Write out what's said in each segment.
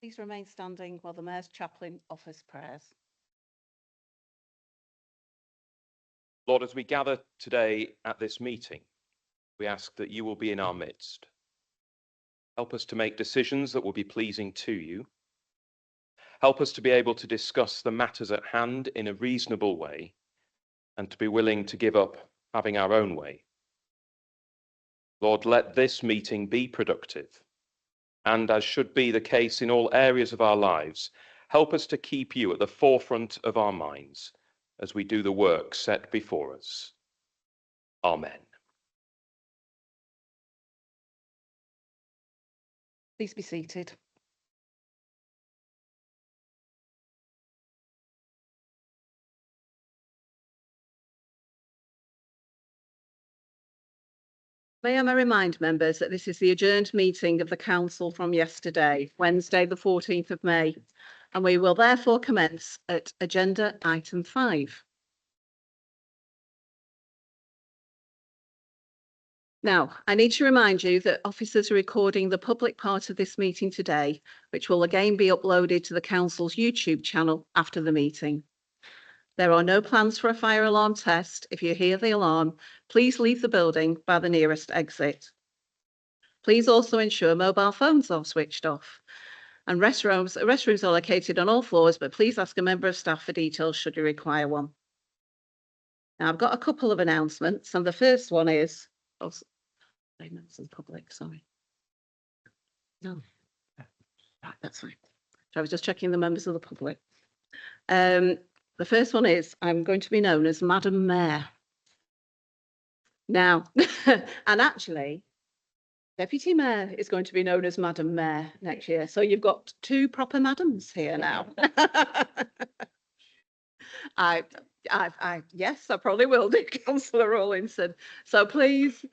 Please remain standing while the Mayor's chaplain offers prayers. Lord, as we gather today at this meeting, we ask that you will be in our midst. Help us to make decisions that will be pleasing to you. Help us to be able to discuss the matters at hand in a reasonable way and to be willing to give up having our own way. Lord, let this meeting be productive, and as should be the case in all areas of our lives, help us to keep you at the forefront of our minds as we do the work set before us. Amen. Please be seated. May I remind members that this is the adjourned meeting of the Council from yesterday, Wednesday the 14th of May, and we will therefore commence at agenda item 5. Now, I need to remind you that officers are recording the public part of this meeting today, which will again be uploaded to the Council's YouTube channel after the meeting. There are no plans for a fire alarm test. If you hear the alarm, please leave the building by the nearest exit. Please also ensure mobile phones are switched off. And restrooms are located on all floors, but please ask a member of staff for details should you require one. Now, I've got a couple of announcements, and the first one is, statements to the public, sorry. No, right, that's fine. So I was just checking the members of the public. The first one is, I'm going to be known as Madam Mayor. Now, and actually, Deputy Mayor is going to be known as Madam Mayor next year. So you've got 2 proper madams here now. Yes, I probably will do, Councillor Rawlinson. So please,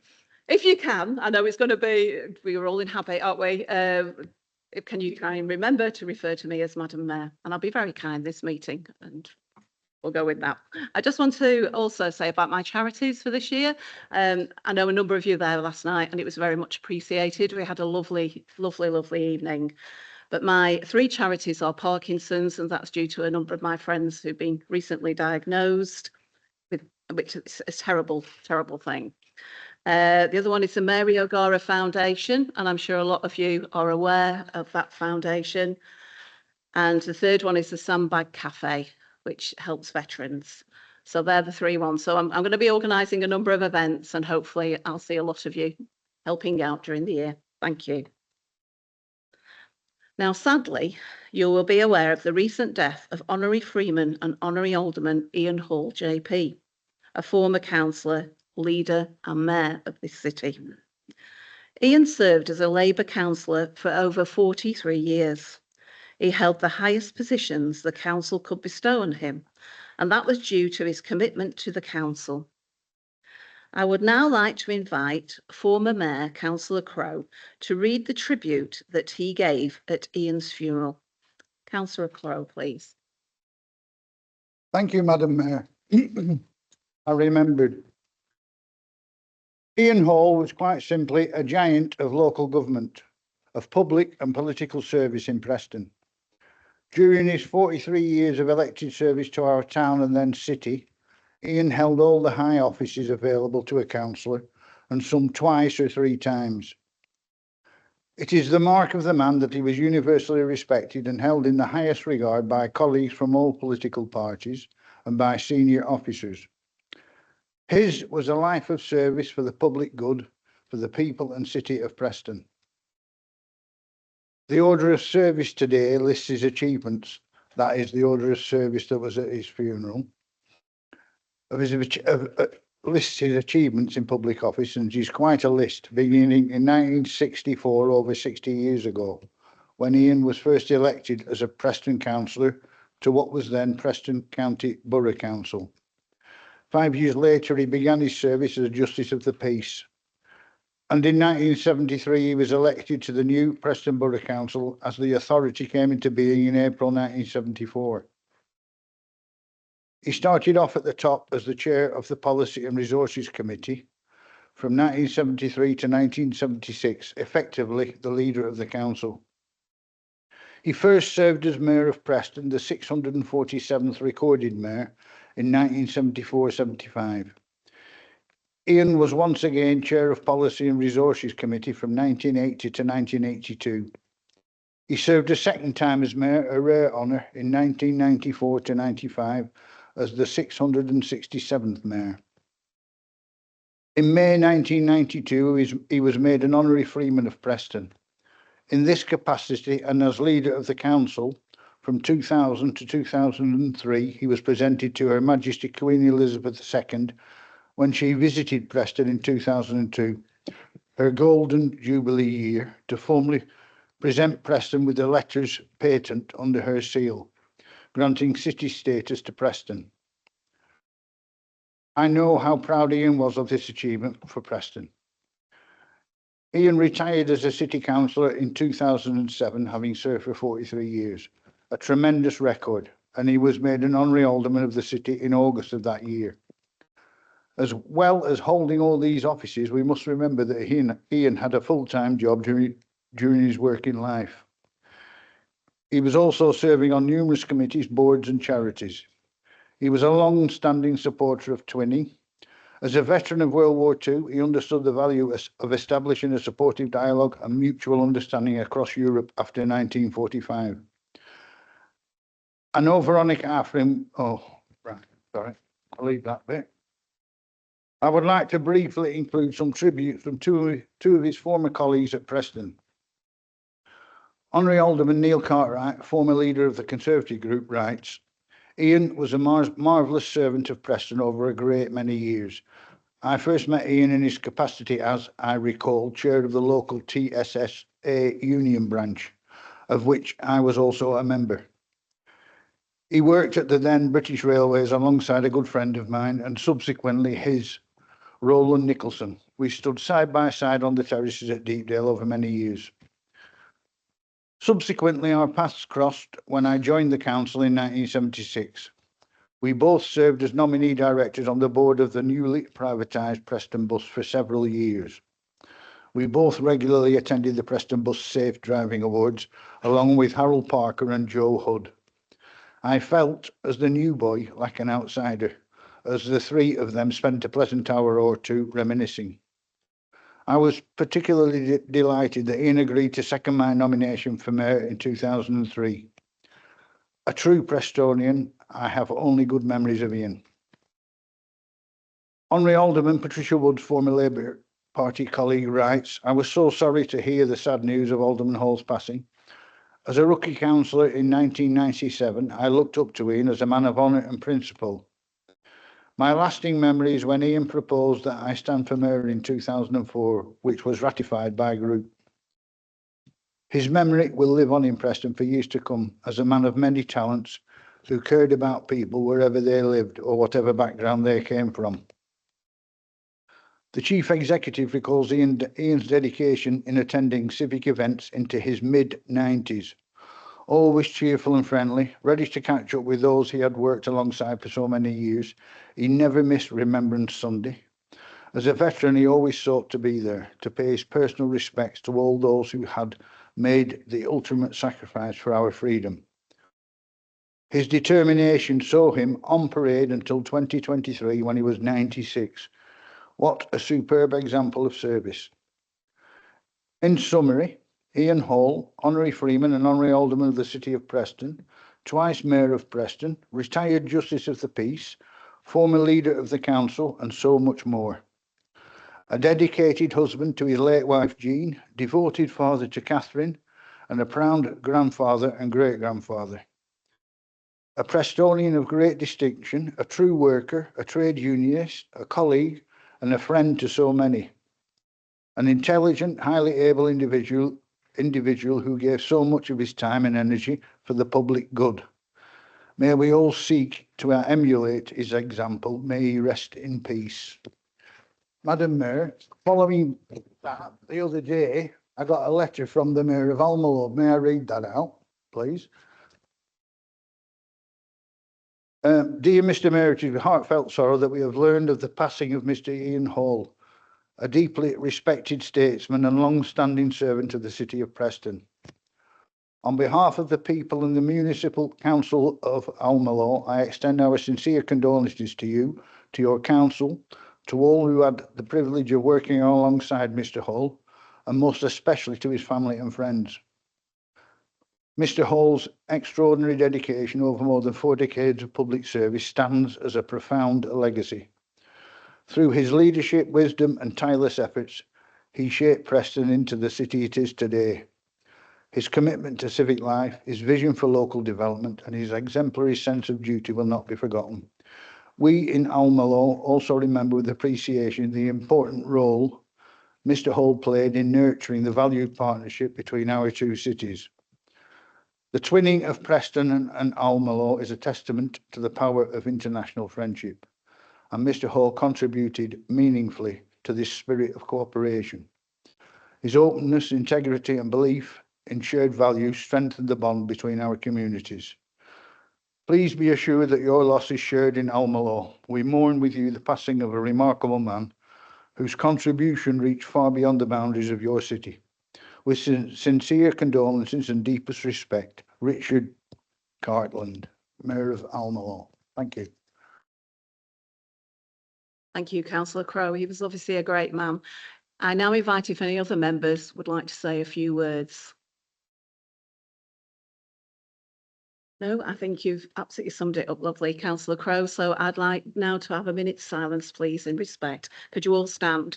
if you can, I know it's going to be, we're all in habit, aren't we? Can you try and remember to refer to me as Madam Mayor? And I'll be very kind this meeting, and we'll go with that. I just want to also say about my charities for this year. I know a number of you there last night, and it was very much appreciated. We had a lovely, lovely, lovely evening. But my 3 charities are Parkinson's, and that's due to a number of my friends who've been recently diagnosed with, which is a terrible, terrible thing. The other one is the Mary O'Gara Foundation, and I'm sure a lot of you are aware of that foundation. And the third one is the Sandbag Cafe, which helps veterans. So they're the 3 ones. So I'm going to be organising a number of events, and hopefully I'll see a lot of you helping out during the year. Thank you. Now, sadly, you will be aware of the recent death of Honorary Freeman and Honorary Alderman Ian Hall JP, a former councillor, leader and mayor of this city. Ian served as a Labour councillor for over 43 years. He held the highest positions the council could bestow on him, and that was due to his commitment to the council. I would now like to invite former Mayor Councillor Crowe to read the tribute that he gave at Ian's funeral. Councillor Crowe, please. Thank you, Madam Mayor. I remembered. Ian Hall was quite simply a giant of local government, of public and political service in Preston. During his 43 years of elected service to our town and then city, Ian held all the high offices available to a councillor, and some 2 or 3 times. It is the mark of the man that he was universally respected and held in the highest regard by colleagues from all political parties and by senior officers. His was a life of service for the public good, for the people and city of Preston. The order of service today lists his achievements. That is the order of service that was at his funeral. Lists his achievements in public office, and is quite a list, beginning in 1964, over 60 years ago, when Ian was first elected as a Preston councillor to what was then Preston County Borough Council. 5 years later, he began his service as a Justice of the Peace. And in 1973, he was elected to the new Preston Borough Council as the authority came into being in April 1974. He started off at the top as the chair of the Policy and Resources Committee from 1973 to 1976, effectively the leader of the council. He first served as Mayor of Preston, the 647th recorded Mayor, in 1974-75. Ian was once again Chair of Policy and Resources Committee from 1980 to 1982. He served a second time as Mayor, a rare honour, in 1994 to 95 as the 667th Mayor. In May 1992, he was made an Honorary Freeman of Preston. In this capacity and as leader of the council from 2000 to 2003, he was presented to Her Majesty Queen Elizabeth II when she visited Preston in 2002, her Golden Jubilee year, to formally present Preston with the letters patent under her seal, granting city status to Preston. I know how proud Ian was of this achievement for Preston. Ian retired as a city councillor in 2007, having served for 43 years, a tremendous record, and he was made an honorary alderman of the city in August of that year. As well as holding all these offices, we must remember that Ian had a full-time job during his working life. He was also serving on numerous committees, boards and charities. He was a long-standing supporter of twinning. As a veteran of World War II, he understood the value of establishing a supportive dialogue and mutual understanding across Europe after 1945. I know Veronica Afrin. Oh, right, sorry, I'll leave that bit. I would like to briefly include some tributes from two of his former colleagues at Preston. Honorary Alderman Neil Cartwright, former leader of the Conservative group, writes, Ian was a marvellous servant of Preston over a great many years. I first met Ian in his capacity as, I recall, chair of the local TSSA union branch, of which I was also a member. He worked at the then British Railways alongside a good friend of mine and subsequently his, Roland Nicholson. We stood side by side on the terraces at Deepdale over many years. Subsequently, our paths crossed when I joined the council in 1976. We both served as nominee directors on the board of the newly privatised Preston Bus for several years. We both regularly attended the Preston Bus Safe Driving Awards, along with Harold Parker and Joe Hood. I felt, as the new boy, like an outsider, as the three of them spent a pleasant hour or two reminiscing. I was particularly delighted that Ian agreed to second my nomination for Mayor in 2003. A true Prestonian, I have only good memories of Ian. Honorary Alderman Patricia Woods, former Labour Party colleague, writes, I was so sorry to hear the sad news of Alderman Hall's passing. As a rookie councillor in 1997, I looked up to Ian as a man of honour and principle. My lasting memory is when Ian proposed that I stand for Mayor in 2004, which was ratified by a group. His memory will live on in Preston for years to come as a man of many talents who cared about people wherever they lived or whatever background they came from. The Chief Executive recalls Ian's dedication in attending civic events into his mid-90s. Always cheerful and friendly, ready to catch up with those he had worked alongside for so many years. He never missed Remembrance Sunday. As a veteran, he always sought to be there, to pay his personal respects to all those who had made the ultimate sacrifice for our freedom. His determination saw him on parade until 2023 when he was 96. What a superb example of service. In summary, Ian Hall, Honorary Freeman and Honorary Alderman of the City of Preston, twice Mayor of Preston, retired Justice of the Peace, former leader of the council, and so much more. A dedicated husband to his late wife Jean, devoted father to Catherine, and a proud grandfather and great-grandfather. A Prestonian of great distinction, a true worker, a trade unionist, a colleague, and a friend to so many. An intelligent, highly able individual who gave so much of his time and energy for the public good. May we all seek to emulate his example. May he rest in peace. Madam Mayor, following that, the other day, I got a letter from the Mayor of Almalove. May I read that out, please? Dear Mr. Mayor, it is with heartfelt sorrow that we have learned of the passing of Mr. Ian Hall, a deeply respected statesman and long-standing servant of the City of Preston. On behalf of the people and the Municipal Council of Almalore, I extend our sincere condolences to you, to your council, to all who had the privilege of working alongside Mr. Hull, and most especially to his family and friends. Mr. Hall's extraordinary dedication over more than 4 decades of public service stands as a profound legacy. Through his leadership, wisdom and tireless efforts, he shaped Preston into the city it is today. His commitment to civic life, his vision for local development and his exemplary sense of duty will not be forgotten. We in Almalore also remember with appreciation the important role Mr. Hall played in nurturing the valued partnership between our two cities. The twinning of Preston and Almalore is a testament to the power of international friendship, and Mr. Hall contributed meaningfully to this spirit of cooperation. His openness, integrity and belief in shared values strengthened the bond between our communities. Please be assured that your loss is shared in Almalore. We mourn with you the passing of a remarkable man whose contribution reached far beyond the boundaries of your city. With sincere condolences and deepest respect, Richard Cartland, Mayor of Almalore. Thank you. Thank you, Councillor Crowe. He was obviously a great man. I now invite if any other members would like to say a few words. No, I think you've absolutely summed it up lovely, Councillor Crowe. So I'd like now to have a minute's silence, please, in respect. Could you all stand?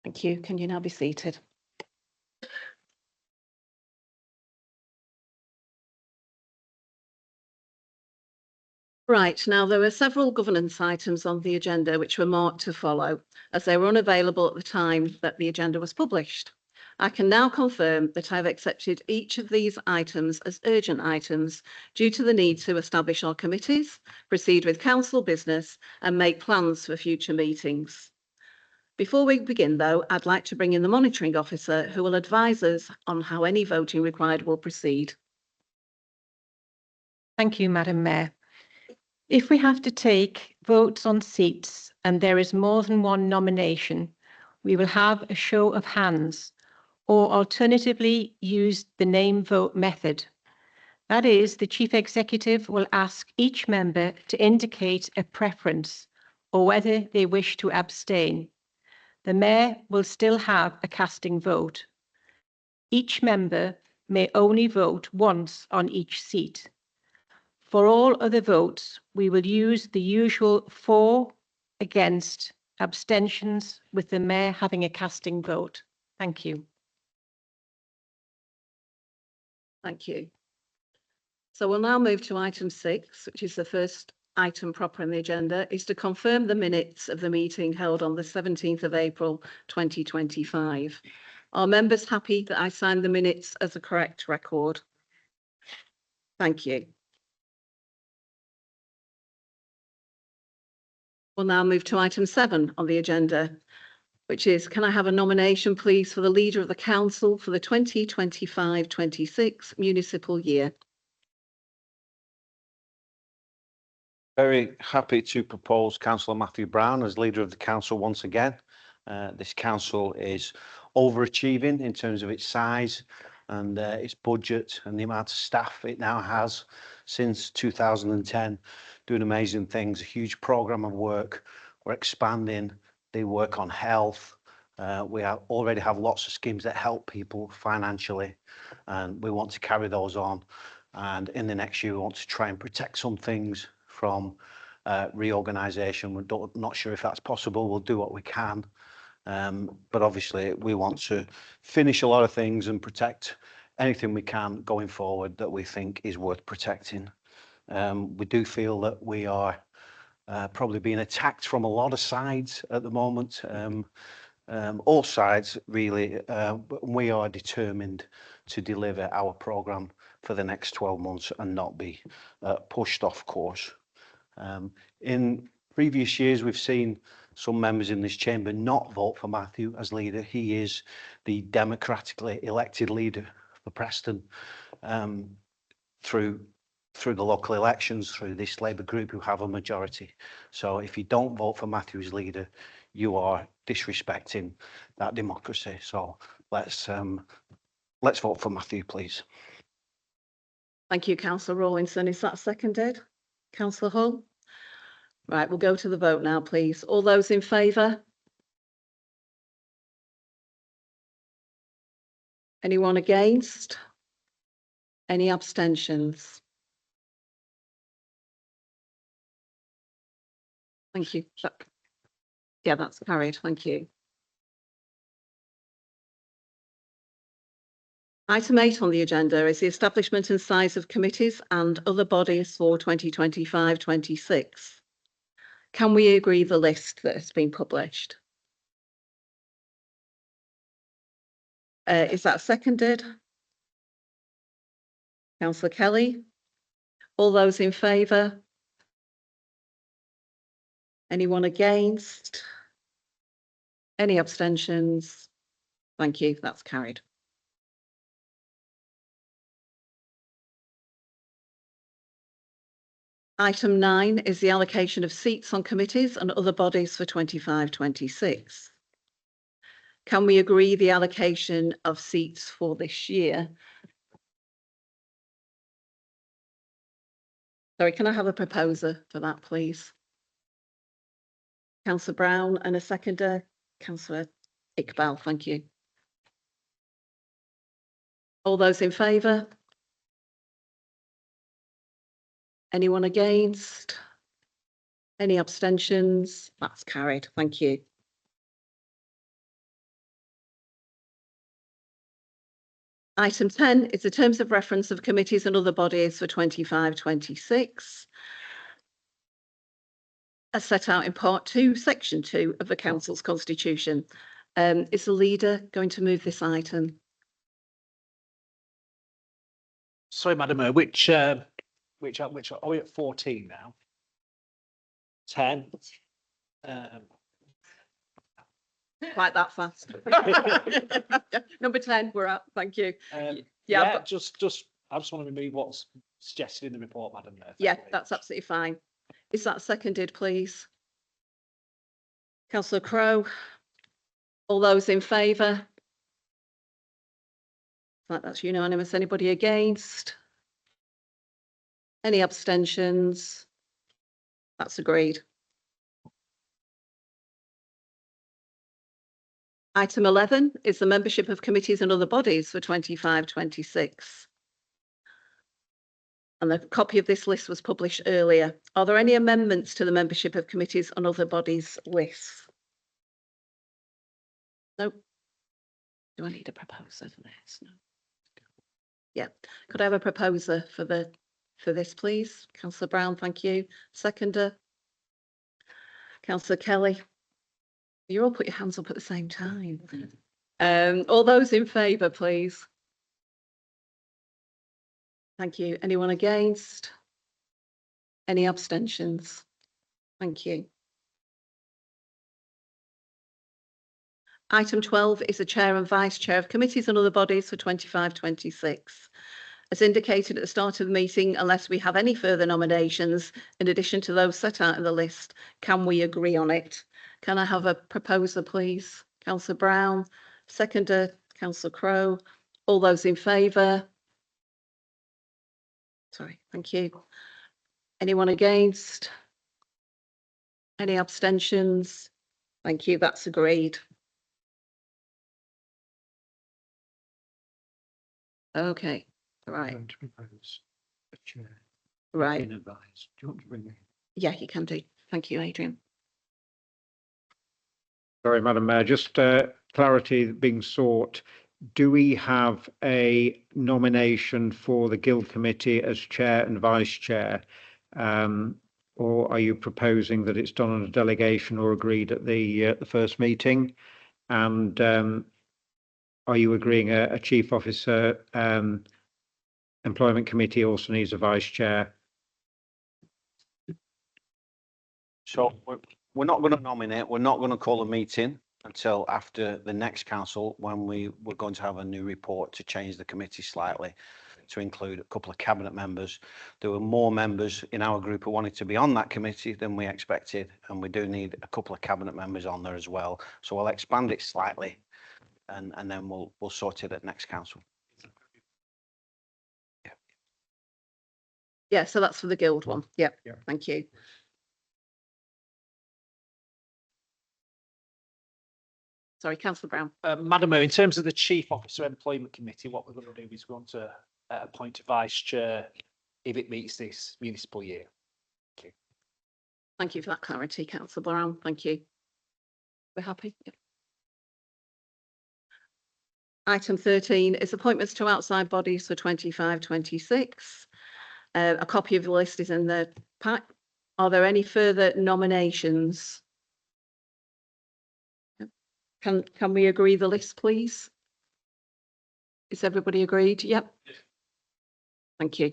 Thank you. Can you now be seated? Right, now there were several governance items on the agenda which were marked to follow, as they were unavailable at the time that the agenda was published. I can now confirm that I've accepted each of these items as urgent items due to the need to establish our committees, proceed with council business and make plans for future meetings. Before we begin though, I'd like to bring in the monitoring officer who will advise us on how any voting required will proceed. Thank you, Madam Mayor. If we have to take votes on seats and there is more than one nomination, we will have a show of hands, or alternatively use the name vote method. That is, the Chief Executive will ask each member to indicate a preference or whether they wish to abstain. The Mayor will still have a casting vote. Each member may only vote once on each seat. For all other votes, we will use the usual for, against, abstentions, with the Mayor having a casting vote. Thank you. Thank you. So we'll now move to item 6, which is the first item proper on the agenda, is to confirm the minutes of the meeting held on the 17th of April 2025. Are members happy that I signed the minutes as a correct record? Thank you. We'll now move to item 7 on the agenda, which is, can I have a nomination, please, for the leader of the council for the 2025-26 municipal year? Very happy to propose Councillor Matthew Brown as leader of the council once again. This council is overachieving in terms of its size and its budget and the amount of staff it now has since 2010, doing amazing things, a huge programme of work. We're expanding the work on health, We already have lots of schemes that help people financially, and we want to carry those on. And in the next year, we want to try and protect some things from reorganisation. We're not sure if that's possible. We'll do what we can. But obviously, we want to finish a lot of things and protect anything we can going forward that we think is worth protecting. We do feel that we are probably being attacked from a lot of sides at the moment. All sides really. But we are determined to deliver our programme for the next 12 months and not be pushed off course. In previous years, we've seen some members in this chamber not vote for Matthew as leader. He is the democratically elected leader for Preston through the local elections, through this Labour group who have a majority. So if you don't vote for Matthew as leader, you are disrespecting that democracy. So let's vote for Matthew, please. Thank you, Councillor Rawlinson. Is that seconded? Councillor Hull? Right, we'll go to the vote now, please. All those in favour? Anyone against? Any abstentions? Thank you. Yeah, that's carried. Thank you. Item 8 on the agenda is the establishment and size of committees and other bodies for 2025-26. Can we agree the list that has been published? Is that seconded? Councillor Kelly? All those in favour? Anyone against? Any abstentions? Thank you, that's carried. Item 9 is the allocation of seats on committees and other bodies for 25-26. Can we agree the allocation of seats for this year? Sorry, can I have a proposer for that, please? Councillor Brown and a seconder, Councillor Iqbal, thank you. All those in favour? Anyone against? Any abstentions? That's carried. Thank you. Item 10 is the terms of reference of committees and other bodies for 25-26. As set out in Part 2, Section 2 of the Council's Constitution. Is the leader going to move this item? Sorry, Madam Mayor, which are we at 14 now? 10. Quite that fast. Number 10, we're at. Thank you. Yeah, but just I just want to remove what's suggested in the report, Madam Mayor. Yeah, that's absolutely fine. Is that seconded, please? Councillor Crowe. All those in favour? That's unanimous. Anybody against? Any abstentions? That's agreed. Item 11 is the membership of committees and other bodies for 25-26. And a copy of this list was published earlier. Are there any amendments to the membership of committees and other bodies list? No. Do I need a proposer for this? No. Yeah. Could I have a proposer for this, please? Councillor Brown, thank you. Seconder. Councillor Kelly. You all put your hands up at the same time. All those in favour, please. Thank you. Anyone against? Any abstentions? Thank you. Item 12 is the chair and vice chair of committees and other bodies for 25-26. As indicated at the start of the meeting, unless we have any further nominations, in addition to those set out in the list, can we agree on it? Can I have a proposer, please? Councillor Brown, seconder, Councillor Crowe. All those in favour? Sorry, thank you. Anyone against? Any abstentions? Thank you, that's agreed. Okay, right, going to propose a chair right. in advice. Do you want to bring me? Yeah, you can do. Thank you, Adrian. Sorry, Madam Mayor, just clarity being sought. Do we have a nomination for the Guild Committee as chair and vice chair? Or are you proposing that it's done on a delegation or agreed at the first meeting? And are you agreeing a chief officer employment committee also needs a vice chair? So we're not going to nominate, we're not going to call a meeting until after the next council, when we're going to have a new report to change the committee slightly to include a couple of cabinet members. There were more members in our group who wanted to be on that committee than we expected, and we do need a couple of cabinet members on there as well. So we'll expand it slightly, and then we'll sort it at next council. Yeah, so that's for the Guild one. Yep. Yeah. Thank you. Sorry, Councillor Brown. Madam Mayor, in terms of the Chief Officer Employment Committee, what we're going to do is we're going to appoint a vice chair if it meets this municipal year. Thank you for that clarity, Councillor Brown. Thank you. We're happy? Yep. Item 13 is appointments to outside bodies for 25-26. A copy of the list is in the pack. Are there any further nominations? Can we agree the list, please? Is everybody agreed? Yep. Thank you.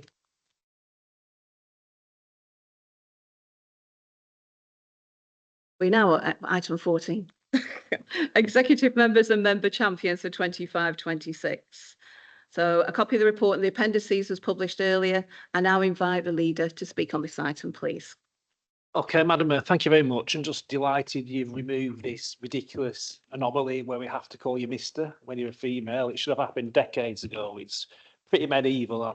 We now are at item 14. Executive members and member champions for 25-26. So a copy of the report and the appendices was published earlier. I now invite the leader to speak on this item, please. Okay, Madam Mayor, thank you very much. I'm just delighted you've removed this ridiculous anomaly where we have to call you Mr. when you're a female. It should have happened decades ago. It's pretty medieval. I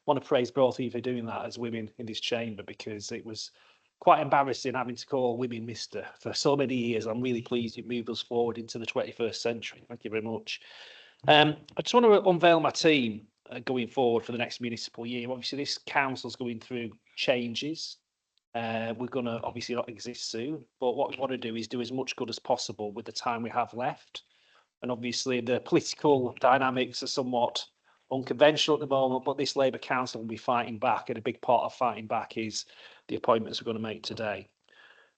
want to praise both of you for doing that as women in this chamber, because it was quite embarrassing having to call women Mr. for so many years. I'm really pleased you moved us forward into the 21st century. Thank you very much. I just want to unveil my team going forward for the next municipal year. Obviously, this council's going through changes. We're going to obviously not exist soon, but what we want to do is do as much good as possible with the time we have left. And obviously the political dynamics are somewhat unconventional at the moment, but this Labour Council will be fighting back, and a big part of fighting back is the appointments we're going to make today.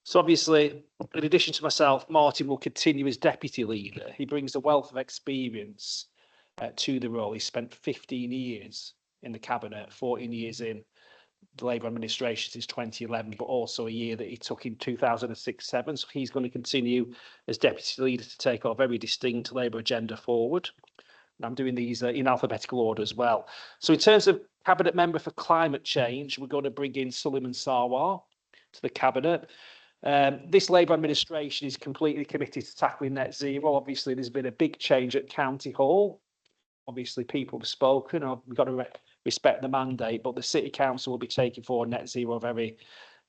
So obviously, in addition to myself, Martin will continue as deputy leader. He brings a wealth of experience to the role. He spent 15 years in the cabinet, 14 years in the Labour administration since 2011, but also a year that he took in 2006-7. So he's going to continue as deputy leader to take our very distinct Labour agenda forward. And I'm doing these in alphabetical order as well. So in terms of cabinet member for climate change, we're going to bring in Suleiman Sarwar to the cabinet. This Labour administration is completely committed to tackling net zero. Obviously, there's been a big change at County Hall. Obviously, people have spoken. We've got to respect the mandate, but the City Council will be taking forward net zero very,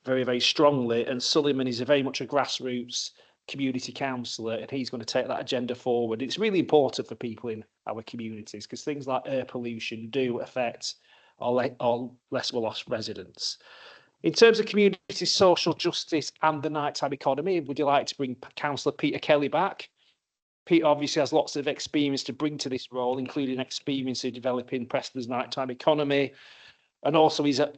very strongly. And Suleiman is very much a grassroots community councillor, and he's going to take that agenda forward. It's really important for people in our communities, because things like air pollution do affect our less well-off residents. In terms of community social justice and the nighttime economy, would you like to bring Councillor Peter Kelly back? Peter obviously has lots of experience to bring to this role, including experience in developing Preston's nighttime economy. And also he's got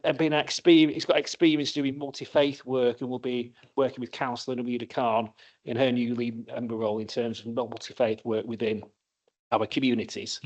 experience doing multi-faith work, and will be working with Councillor Namida Khan in her new lead member role in terms of multi-faith work within our communities.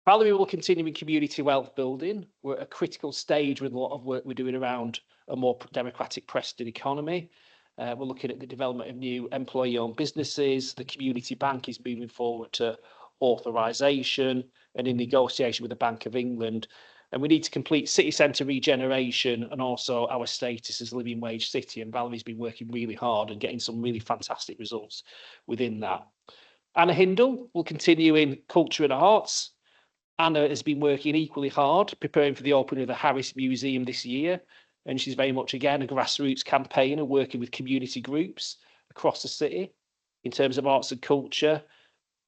Valerie will continue in community wealth building. We're at a critical stage with a lot of work we're doing around a more democratic Preston economy. We're looking at the development of new employee-owned businesses. The community bank is moving forward to authorisation and in negotiation with the Bank of England. And we need to complete city centre regeneration and also our status as a living wage city. And Valerie's been working really hard and getting some really fantastic results within that. Anna Hindle will continue in culture and arts. Anna has been working equally hard, preparing for the opening of the Harris Museum this year. And she's very much, again, a grassroots campaigner working with community groups across the city in terms of arts and culture.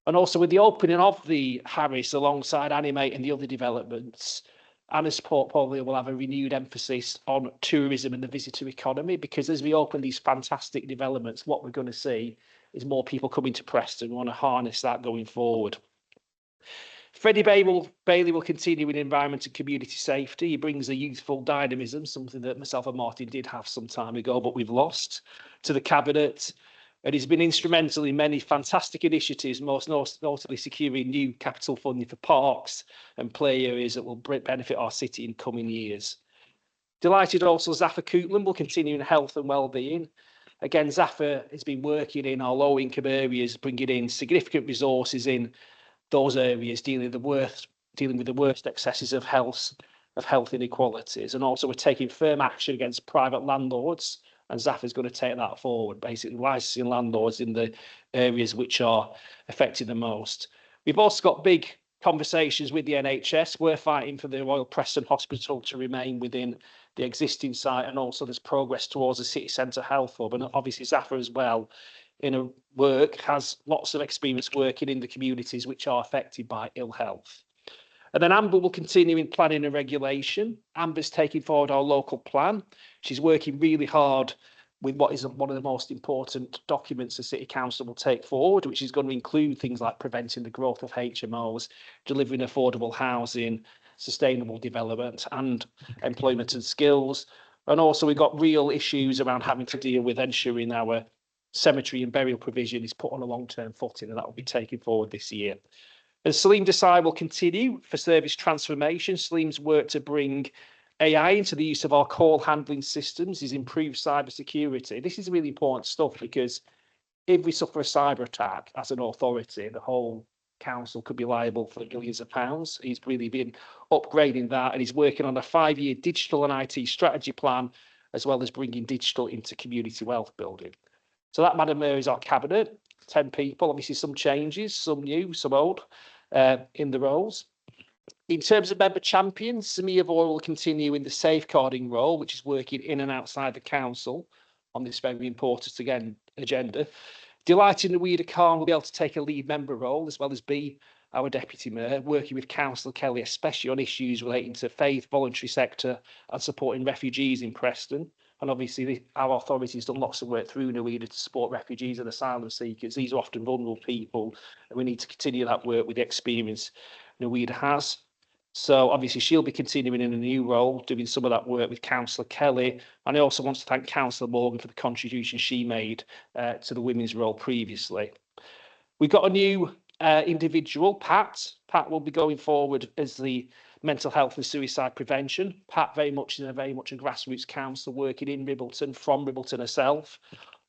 And also with the opening of the Harris alongside Animate and the other developments, Anna's portfolio will have a renewed emphasis on tourism and the visitor economy, because as we open these fantastic developments, what we're going to see is more people coming to Preston. We want to harness that going forward. Freddie Bailey will continue in environment and community safety. He brings a youthful dynamism, something that myself and Martin did have some time ago, but we've lost, to the cabinet. And he's been instrumental in many fantastic initiatives, most notably securing new capital funding for parks and play areas that will benefit our city in coming years. Delighted also Zafar Coutland will continue in health and wellbeing. Again, Zafar has been working in our low income areas, bringing in significant resources in those areas, dealing with the worst excesses of health inequalities. And also we're taking firm action against private landlords, and Zafar is going to take that forward, basically licensing landlords in the areas which are affected the most. We've also got big conversations with the NHS. We're fighting for the Royal Preston Hospital to remain within the existing site, and also there's progress towards a city centre health hub. And obviously Zafar as well, in a work, has lots of experience working in the communities which are affected by ill health. And then Amber will continue in planning and regulation. Amber's taking forward our local plan. She's working really hard with what is one of the most important documents the City Council will take forward, which is going to include things like preventing the growth of HMOs, delivering affordable housing, sustainable development and employment and skills. And also we've got real issues around having to deal with ensuring our cemetery and burial provision is put on a long-term footing, and that will be taken forward this year. And Salim Desai will continue for service transformation. Salim's work to bring AI into the use of our call handling systems is improved cyber security. This is really important stuff, because if we suffer a cyber attack as an authority, the whole council could be liable for millions of pounds. He's really been upgrading that, and he's working on a 5-year digital and IT strategy plan, as well as bringing digital into community wealth building. So that, Madam Mayor, is our cabinet. 10 people, obviously some changes, some new, some old, in the roles. In terms of member champions, Samia Vora will continue in the safeguarding role, which is working in and outside the council on this very important, again, agenda. Delighted Nawida Khan will be able to take a lead member role, as well as be our deputy mayor, working with Councillor Kelly, especially on issues relating to faith, voluntary sector and supporting refugees in Preston. And obviously our authorities done lots of work through Nawida to support refugees and asylum seekers. These are often vulnerable people, and we need to continue that work with the experience Nawida has. So obviously she'll be continuing in a new role, doing some of that work with Councillor Kelly. And I also want to thank Councillor Morgan for the contribution she made to the women's role previously. We've got a new individual, Pat. Pat will be going forward as the mental health and suicide prevention. Pat very much a grassroots councillor working in Ribbleton, from Ribbleton herself.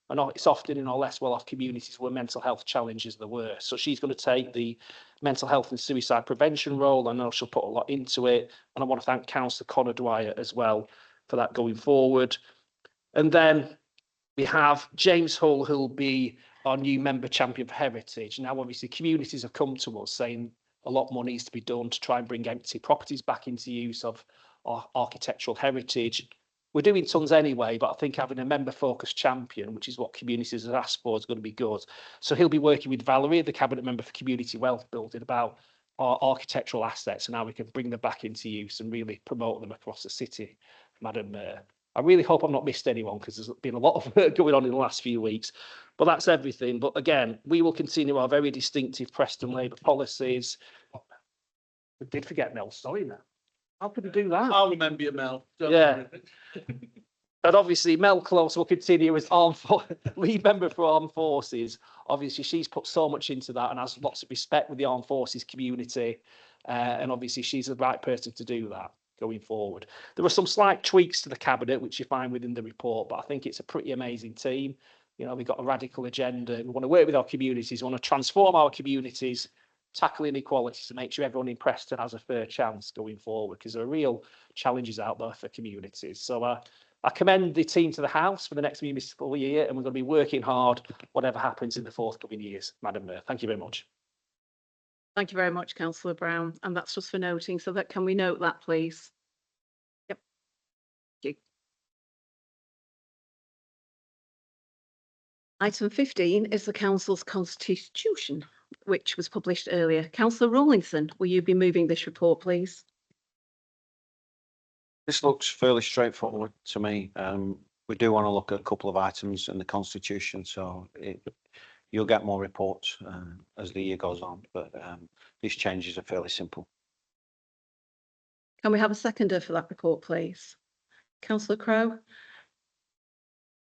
And it's often in our less well-off communities where mental health challenges are the worst. So she's going to take the mental health and suicide prevention role. I know she'll put a lot into it. And I want to thank Councillor Connor Dwyer as well for that going forward. And then we have James Hull, who'll be our new member champion for heritage. Now, obviously, communities have come to us saying a lot more needs to be done to try and bring empty properties back into use of our architectural heritage. We're doing tons anyway, but I think having a member-focused champion, which is what communities have asked for, is going to be good. So he'll be working with Valerie, the Cabinet Member for Community Wealth Building, about our architectural assets and how we can bring them back into use and really promote them across the city, Madam Mayor. I really hope I've not missed anyone, because there's been a lot of work going on in the last few weeks. But that's everything. But again, we will continue our very distinctive Preston Labour policies. We did forget Mel, sorry now. How could we do that? I'll remember you, Mel. Don't Yeah. worry. And obviously Mel Close will continue as lead member for Armed Forces. Obviously she's put so much into that and has lots of respect with the Armed Forces community. And obviously she's the right person to do that going forward. There were some slight tweaks to the cabinet, which you find within the report, but I think it's a pretty amazing team. You know, we've got a radical agenda. We want to work with our communities. We want to transform our communities, tackle inequalities, to make sure everyone in Preston has a fair chance going forward, because there are real challenges out there for communities. So I commend the team to the House for the next municipal year, and we're going to be working hard, whatever happens in the forthcoming years, Madam Mayor. Thank you very much. Thank you very much, Councillor Brown. And that's just for noting. So that, can we note that, please? Yep. Thank you. Item 15 is the Council's constitution. which was published earlier. Councillor Rawlinson, will you be moving this report, please? This looks fairly straightforward to me. We do want to look at a couple of items in the constitution, so you'll get more reports as the year goes on, but these changes are fairly simple. Can we have a seconder for that report, please? Councillor Crowe?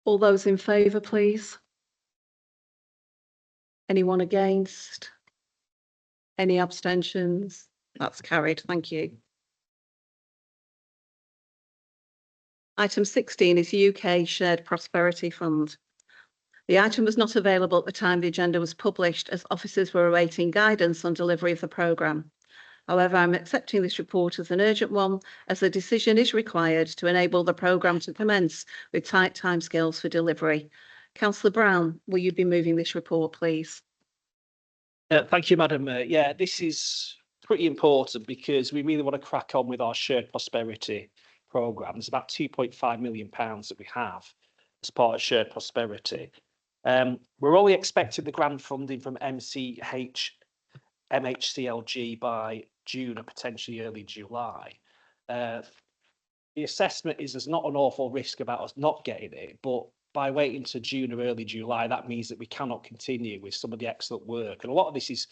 All those in favour, please? Anyone against? Any abstentions? That's carried. Thank you. Item 16 is UK Shared Prosperity Fund. The item was not available at the time the agenda was published as officers were awaiting guidance on delivery of the programme. However, I'm accepting this report as an urgent one as a decision is required to enable the programme to commence with tight timescales for delivery. Councillor Brown, will you be moving this report, please? Thank you, Madam Mayor. Yeah, this is pretty important because we really want to crack on with our shared prosperity programme. There's about £2.5 million that we have as part of shared prosperity. We're only expecting the grant funding from MHCLG by June or potentially early July. The assessment is there's not an awful risk about us not getting it, but by waiting to June or early July, that means that we cannot continue with some of the excellent work. And a lot of this is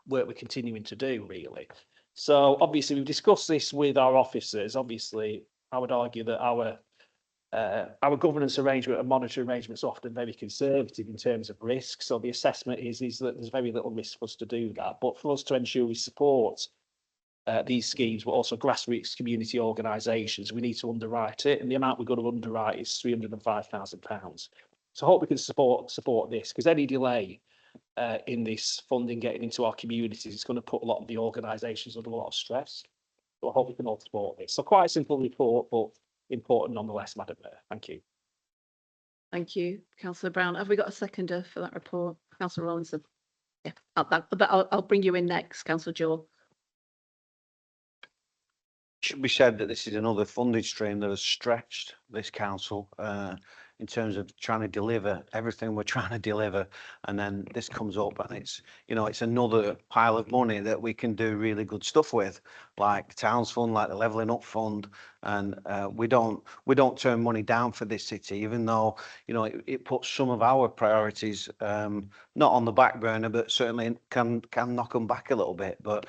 work we're continuing to do, really. So obviously, we've discussed this with our officers. Obviously, I would argue that our governance arrangement and monitoring arrangements are often very conservative in terms of risk. So the assessment is that there's very little risk for us to do that. But for us to ensure we support these schemes, but also grassroots community organisations, we need to underwrite it. And the amount we've got to underwrite is £305,000. So I hope we can support this, because any delay in this funding getting into our communities is going to put a lot of the organisations under a lot of stress. So I hope we can all support this. So quite a simple report, but important nonetheless, Madam Mayor. Thank you. Thank you, Councillor Brown. Have we got a seconder for that report? Councillor Rawlinson. Yeah, I'll bring you in next, Councillor Jewell. It should be said that this is another funding stream that has stretched this council in terms of trying to deliver everything we're trying to deliver, and then this comes up and it's another pile of money that we can do really good stuff with, like the Towns Fund, like the Levelling Up Fund, and we don't turn money down for this city, even though it puts some of our priorities not on the back burner, but certainly can knock them back a little bit. But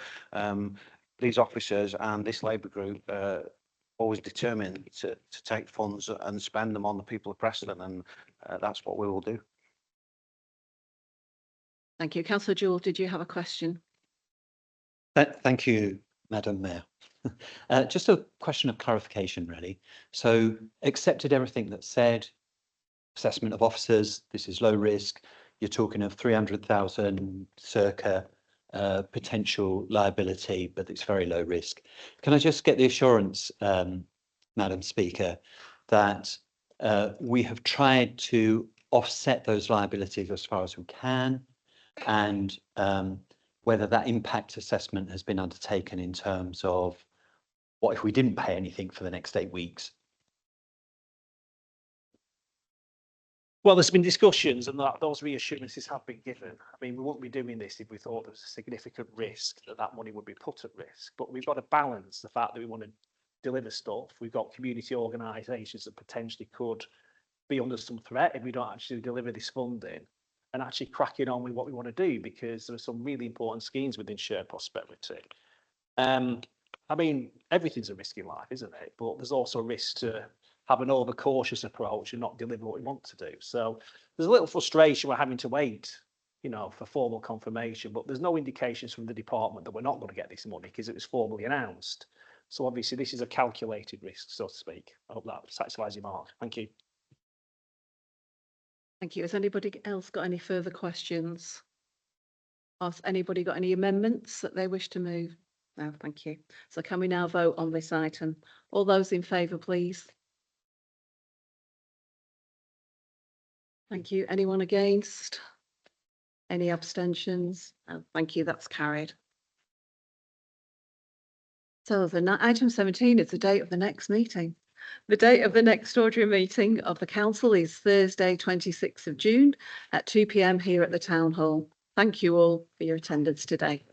these officers and this Labour group always determined to take funds and spend them on the people of Preston, and that's what we will do. Thank you. Councillor Jewell, did you have a question? Thank you, Madam Mayor. Just a question of clarification, really. So accepted everything that's said, assessment of officers, this is low risk, you're talking of 300,000 circa potential liability, but it's very low risk. Can I just get the assurance, Madam Speaker, that we have tried to offset those liabilities as far as we can, and whether that impact assessment has been undertaken in terms of what if we didn't pay anything for the next 8 weeks? Well, there's been discussions, and those reassurances have been given. I mean, we wouldn't be doing this if we thought there was a significant risk that money would be put at risk. But we've got to balance the fact that we want to deliver stuff. We've got community organisations that potentially could be under some threat if we don't actually deliver this funding, and actually cracking on with what we want to do, because there are some really important schemes within shared prosperity. I mean, everything's a risk in life, isn't it? But there's also a risk to have an overcautious approach and not deliver what we want to do. So there's a little frustration we're having to wait, for formal confirmation, but there's no indications from the department that we're not going to get this money because it was formally announced. So obviously this is a calculated risk, so to speak. I hope that satisfies your mark. Thank you. Thank you. Has anybody else got any further questions? Has anybody got any amendments that they wish to move? No, thank you. So can we now vote on this item? All those in favour, please. Thank you. Anyone against? Any abstentions? Oh, thank you. That's carried. So item 17 is the date of the next meeting. The date of the next ordinary meeting of the council is Thursday, 26th of June at 2 p.m. here at the Town Hall. Thank you all for your attendance today.